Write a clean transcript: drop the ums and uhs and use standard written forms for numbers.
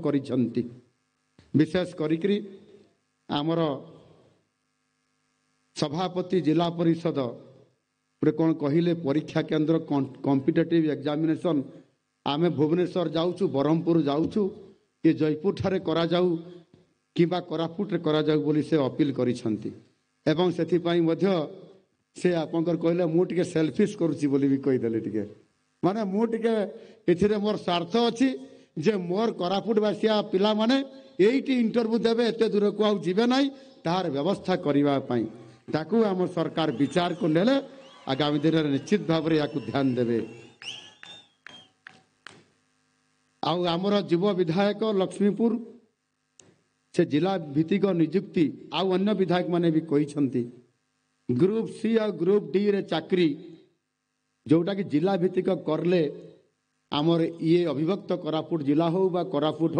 କରିଛନ୍ତି। ବିଶେଷ କରିକି ଆମର ସଭାପତି ଜିଲ୍ଲା ପରିଷଦ କ'ଣ କହିଲେ, ପରୀକ୍ଷା କେନ୍ଦ୍ର କମ୍ପିଟେଟିଭ୍ ଏକ୍ଜାମିନେସନ୍ ଆମେ ଭୁବନେଶ୍ୱର ଯାଉଛୁ, ବ୍ରହ୍ମପୁର ଯାଉଛୁ, କି ଜୟପୁର ଠାରେ କରାଯାଉ କିମ୍ବା କୋରାପୁଟରେ କରାଯାଉ ବୋଲି ସେ ଅପିଲ କରିଛନ୍ତି। ଏବଂ ସେଥିପାଇଁ ମଧ୍ୟ ସେ ଆପଣଙ୍କର କହିଲେ ମୁଁ ଟିକେ ସେଲଫିସ୍ କରୁଛି ବୋଲି ବି କହିଦେଲେ। ଟିକେ ମାନେ ମୁଁ ଟିକେ ଏଥିରେ ମୋର ସ୍ୱାର୍ଥ ଅଛି ଯେ ମୋର କୋରାପୁଟବାସିଆ ପିଲାମାନେ ଏଇଠି ଇଣ୍ଟରଭ୍ୟୁ ଦେବେ, ଏତେ ଦୂରକୁ ଆଉ ଯିବେ ନାହିଁ, ତାହାର ବ୍ୟବସ୍ଥା କରିବା ପାଇଁ ତାକୁ ଆମ ସରକାର ବିଚାରକୁ ନେଲେ ଆଗାମୀ ଦିନରେ ନିଶ୍ଚିତ ଭାବରେ ଏହାକୁ ଧ୍ୟାନ ଦେବେ। ଆଉ ଆମର ଯୁବ ବିଧାୟକ ଲକ୍ଷ୍ମୀପୁର ସେ ଜିଲ୍ଲା ଭିତ୍ତିକ ନିଯୁକ୍ତି ଆଉ ଅନ୍ୟ ବିଧାୟକ ମାନେ ବି କହିଛନ୍ତି ଗ୍ରୁପ ସି ଆଉ ଗ୍ରୁପ ଡି ରେ ଚାକିରି ଯୋଉଟାକି ଜିଲ୍ଲା ଭିତ୍ତିକ କରଲେ ଆମର ଇଏ ଅବିଭକ୍ତ କୋରାପୁଟ ଜିଲ୍ଲା ହଉ ବା କୋରାପୁଟ